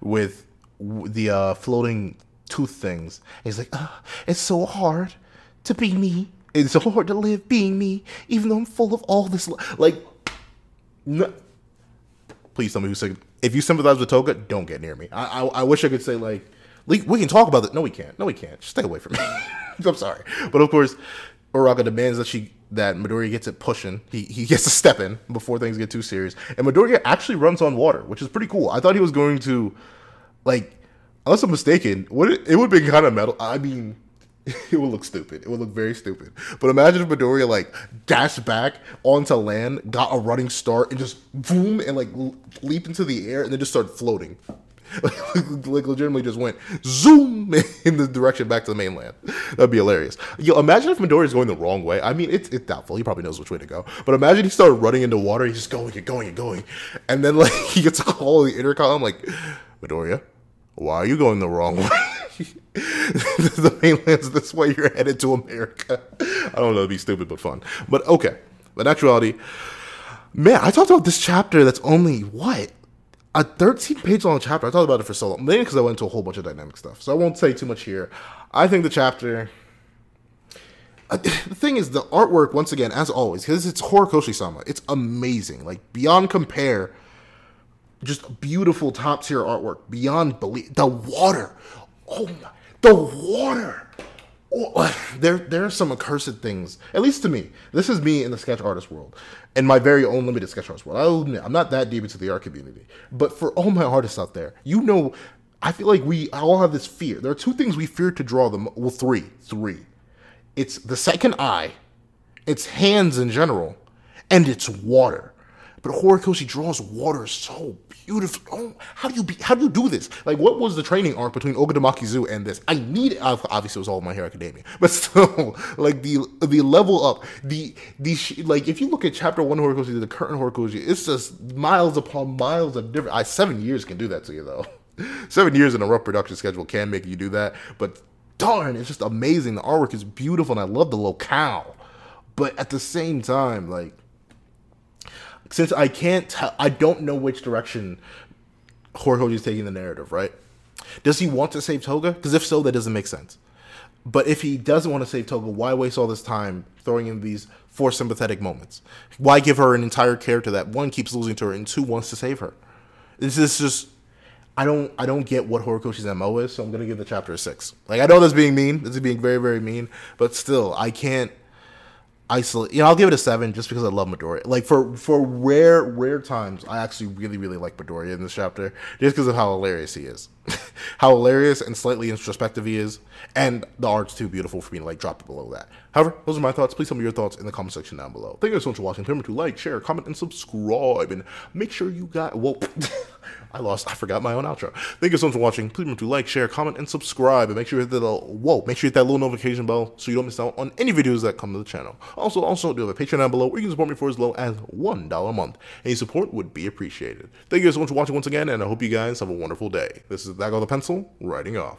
with the floating tooth things. He's like, it's so hard to be me. It's so hard to live being me, even though I'm full of all this. Like, no. Please tell me if you sympathize with Toga, don't get near me. I wish I could say like we can talk about it. No, we can't. No, we can't. Just stay away from me. I'm sorry, but of course, Uraka demands that Midoriya gets it pushing. He gets to step in before things get too serious, and Midoriya actually runs on water, which is pretty cool. I thought he was going to, like, unless I'm mistaken, it would be kind of metal. I mean, it would look stupid. It would look very stupid. But imagine if Midoriya like dashed back onto land, got a running start, and just boom and like leaped into the air, and then just started floating. Like legitimately just went zoom in the direction back to the mainland. That'd be hilarious. Yo, imagine if Midoriya is going the wrong way. I mean, it's doubtful. He probably knows which way to go. But imagine he started running into water. He's just going and going and going, and then like he gets a call on the intercom like, Midoriya, why are you going the wrong way? The mainland's this way. You're headed to America. I don't know. It'd be stupid but fun. But okay. But in actuality, man, I talked about this chapter that's only what? A 13-page long chapter. I talked about it for so long. Mainly because I went into a whole bunch of dynamic stuff. So I won't say too much here. I think the chapter... the thing is, the artwork, once again, as always, because it's Horikoshi-sama, it's amazing. Like, beyond compare, just beautiful top-tier artwork. Beyond belief. The water. Oh my... The water! Oh, there are some accursed things, at least to me. This is me in the sketch artist world, in my very own limited sketch artist world. I'll admit, I'm not that deep into the art community, but for all my artists out there, you know, I feel like we all have this fear. There are two things we fear to draw them. Well, three. It's the second eye, it's hands in general, and it's water. But Horikoshi draws water so beautifully. Oh, how do you do this? Like, what was the training arc between Ogadamakizu and this? I need it. Obviously, it was all My Hero Academia, but still, like the level up, like if you look at chapter 1 Horikoshi to the current Horikoshi, it's just miles upon miles of different. 7 years can do that to you though. 7 years in a rough production schedule can make you do that, but darn, it's just amazing. The artwork is beautiful, and I love the locale. But at the same time, like, since I can't tell, I don't know which direction Horikoshi is taking the narrative, right? Does he want to save Toga? Because if so, that doesn't make sense. But if he doesn't want to save Toga, why waste all this time throwing in these 4 sympathetic moments? Why give her an entire character that, 1, keeps losing to her, and 2, wants to save her? This is just, I don't get what Horikoshi's MO is, so I'm gonna give the chapter a 6. Like, I know that's being mean, this is being very, very mean, but still, I can't isolate. You know, I'll give it a 7 just because I love Midoriya. Like, for rare times, I actually really, really like Midoriya in this chapter, just because of how hilarious he is. How hilarious and slightly introspective he is, and the art's too beautiful for me to like drop it below that. However, those are my thoughts. Please tell me your thoughts in the comment section down below. Thank you so much for watching. Remember to like, share, comment, and subscribe, and make sure you got, well, I forgot my own outro. Thank you so much for watching. Please remember to like, share, comment, and subscribe, and make sure you hit that little notification bell so you don't miss out on any videos that come to the channel. Also do have a Patreon down below where you can support me for as low as $1 a month. Any support would be appreciated. Thank you so much for watching once again, and I hope you guys have a wonderful day. This is Dago the Pencil, writing off.